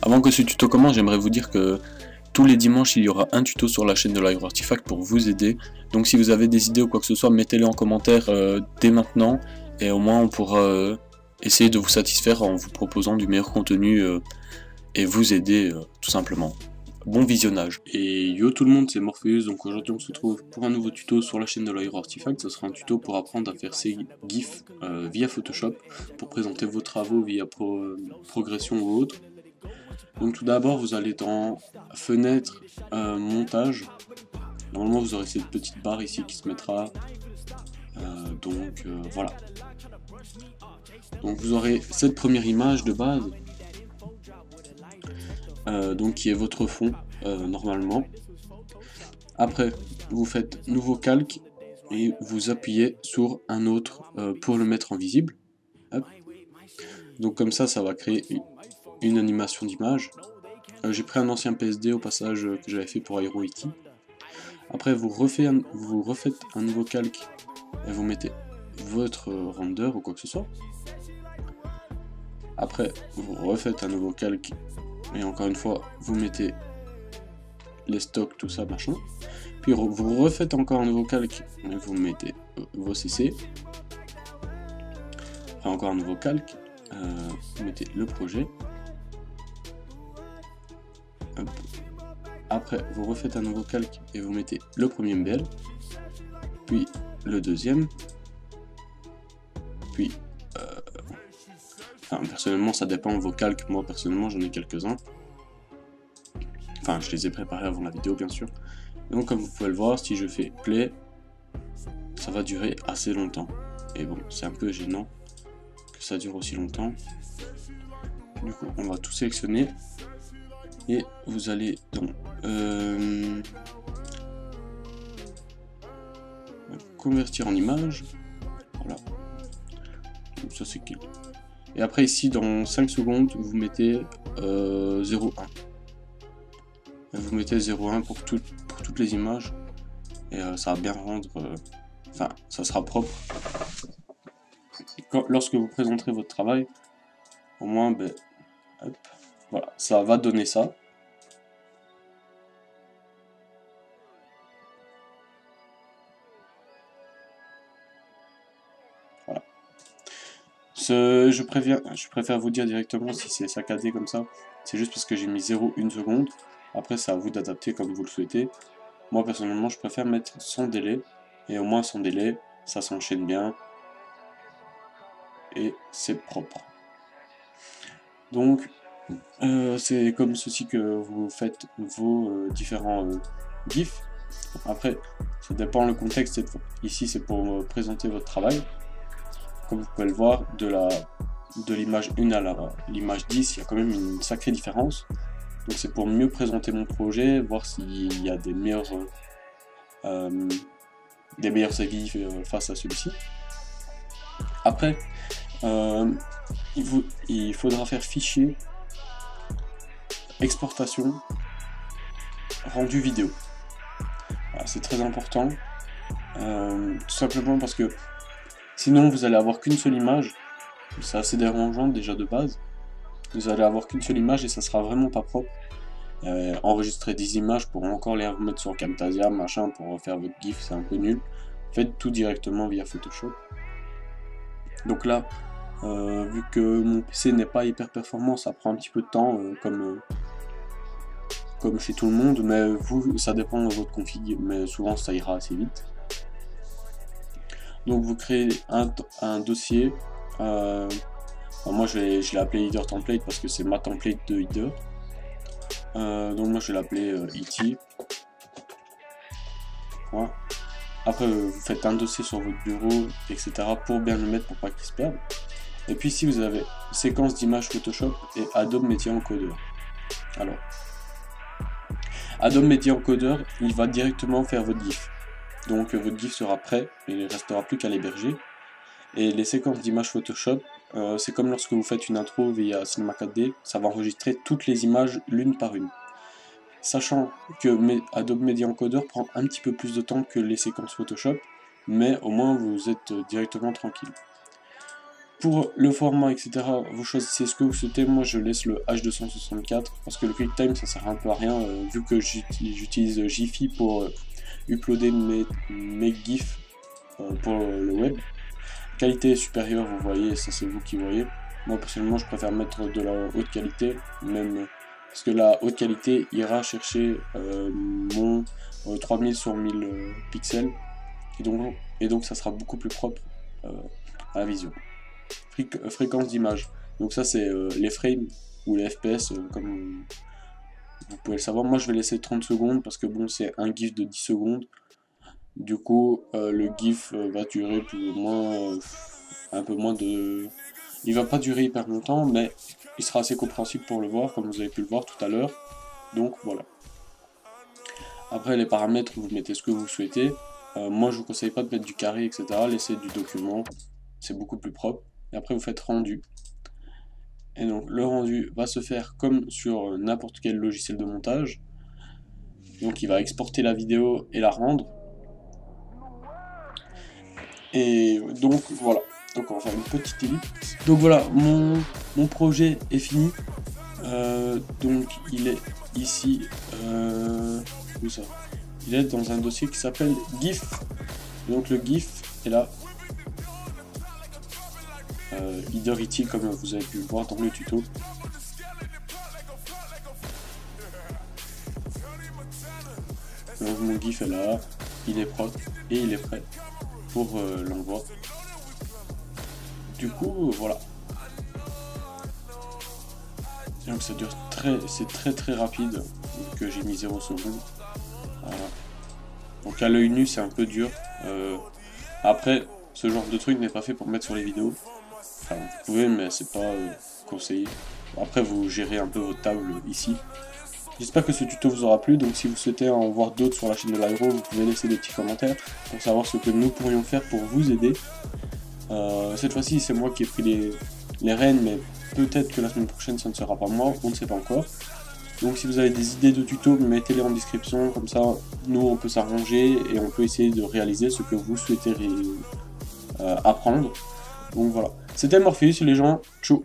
Avant que ce tuto commence, j'aimerais vous dire que tous les dimanches, il y aura un tuto sur la chaîne de LiveArtifact pour vous aider. Donc si vous avez des idées ou quoi que ce soit, mettez-les en commentaire dès maintenant. Et au moins on pourra essayer de vous satisfaire en vous proposant du meilleur contenu et vous aider tout simplement. Bon visionnage. Et yo tout le monde, c'est Morpheus. Donc aujourd'hui on se retrouve pour un nouveau tuto sur la chaîne de LiveArtifact. Ce sera un tuto pour apprendre à faire ces GIFs via Photoshop, pour présenter vos travaux via progression ou autre. Donc tout d'abord vous allez dans fenêtre montage. Normalement vous aurez cette petite barre ici qui se mettra. Voilà. Donc vous aurez cette première image de base. Donc qui est votre fond normalement. Après vous faites nouveau calque et vous appuyez sur un autre pour le mettre en visible. Hop. Donc comme ça va créer une animation d'image. J'ai pris un ancien PSD au passage que j'avais fait pour AeroIT. Après vous refaites un nouveau calque et vous mettez votre render ou quoi que ce soit. Après vous refaites un nouveau calque et encore une fois vous mettez les stocks, tout ça machin. Puis vous refaites encore un nouveau calque et vous mettez vos CC. Après encore un nouveau calque, vous mettez le projet. Hop. Après vous refaites un nouveau calque et vous mettez le premier MBL, puis le deuxième, puis personnellement ça dépend de vos calques, moi personnellement j'en ai quelques-uns, enfin je les ai préparés avant la vidéo bien sûr. Et donc comme vous pouvez le voir, si je fais play, ça va durer assez longtemps, et bon c'est un peu gênant que ça dure aussi longtemps. Du coup on va tout sélectionner et vous allez dans convertir en image, voilà, donc ça c'est qui. Et après ici dans 5 secondes vous mettez 0,1. Vous mettez 0,1 pour toutes les images et ça va bien rendre, enfin ça sera propre. Lorsque vous présenterez votre travail, au moins hop, voilà, ça va donner ça. Voilà. Je préfère vous dire directement si c'est saccadé comme ça. C'est juste parce que j'ai mis 0,1 seconde. Après c'est à vous d'adapter comme vous le souhaitez. Moi personnellement je préfère mettre sans délai. Et au moins sans délai, ça s'enchaîne bien. Et c'est propre. Donc c'est comme ceci que vous faites vos différents GIFs. Après ça dépend le contexte, ici c'est pour présenter votre travail. Comme vous pouvez le voir, de l'image 1 à l'image 10, il y a quand même une sacrée différence. Donc c'est pour mieux présenter mon projet, voir s'il y a des meilleurs avis face à celui-ci. Après il faudra faire fichier, exportation, rendu vidéo. Voilà, c'est très important, tout simplement parce que sinon vous allez avoir qu'une seule image. C'est assez dérangeant déjà de base. Vous allez avoir qu'une seule image et ça sera vraiment pas propre. Enregistrer 10 images pour encore les remettre sur Camtasia machin pour faire votre GIF, c'est un peu nul. Faites tout directement via Photoshop. Donc là vu que mon PC n'est pas hyper performant, ça prend un petit peu de temps comme chez tout le monde, mais vous ça dépend de votre config, mais souvent ça ira assez vite. Donc vous créez un dossier, moi je l'ai appelé Header Template parce que c'est ma template de Header. Donc moi je vais l'appeler E.T. Voilà. Après vous faites un dossier sur votre bureau, etc. pour bien le mettre pour pas qu'il se perde. Et puis ici vous avez séquence d'images Photoshop et Adobe Media Encoder. Alors, Adobe Media Encoder, il va directement faire votre GIF. Donc votre GIF sera prêt, et il ne restera plus qu'à l'héberger. Et les séquences d'images Photoshop, c'est comme lorsque vous faites une intro via Cinema 4D, ça va enregistrer toutes les images l'une par une. Sachant que Adobe Media Encoder prend un petit peu plus de temps que les séquences Photoshop, mais au moins vous êtes directement tranquille. Pour le format, etc., vous choisissez ce que vous souhaitez. Moi, je laisse le H264 parce que le QuickTime, ça sert un peu à rien, vu que j'utilise Jiffy pour uploader mes GIFs pour le web. Qualité supérieure, vous voyez, ça c'est vous qui voyez. Moi, personnellement, je préfère mettre de la haute qualité, même parce que la haute qualité ira chercher mon 3000 sur 1000 pixels, et donc ça sera beaucoup plus propre à la vision. Fréquence d'image, donc ça c'est les frames ou les FPS, comme vous pouvez le savoir. Moi je vais laisser 30 secondes parce que bon, c'est un GIF de 10 secondes, du coup le GIF va durer plus ou moins un peu moins de... Il va pas durer hyper longtemps, mais il sera assez compréhensible pour le voir, comme vous avez pu le voir tout à l'heure. Donc voilà. Après les paramètres, vous mettez ce que vous souhaitez. Moi je vous conseille pas de mettre du carré, etc. Laissez du document, c'est beaucoup plus propre. Et après vous faites rendu. Et donc le rendu va se faire comme sur n'importe quel logiciel de montage. Donc il va exporter la vidéo et la rendre. Et donc voilà. Donc on va faire une petite ellipse. Donc voilà, mon projet est fini. Donc il est ici. Où ça? Il est dans un dossier qui s'appelle GIF. Donc le GIF est là. Iderity, comme vous avez pu le voir dans le tuto. Donc mon GIF est là, il est propre et il est prêt pour l'envoi. Du coup, voilà. Donc ça dure c'est très rapide, que j'ai mis 0 secondes. Voilà. Donc à l'œil nu c'est un peu dur. Après, ce genre de truc n'est pas fait pour mettre sur les vidéos. Enfin, vous pouvez, mais c'est pas conseillé. Après, vous gérez un peu votre table ici. J'espère que ce tuto vous aura plu, donc si vous souhaitez en voir d'autres sur la chaîne de Lyro, vous pouvez laisser des petits commentaires pour savoir ce que nous pourrions faire pour vous aider. Cette fois-ci, c'est moi qui ai pris les rênes, mais peut-être que la semaine prochaine, ça ne sera pas moi, on ne sait pas encore. Donc si vous avez des idées de tutos, mettez-les en description, comme ça, nous, on peut s'arranger et on peut essayer de réaliser ce que vous souhaitez apprendre. Donc voilà. C'était Morpheus, les gens. Tchou.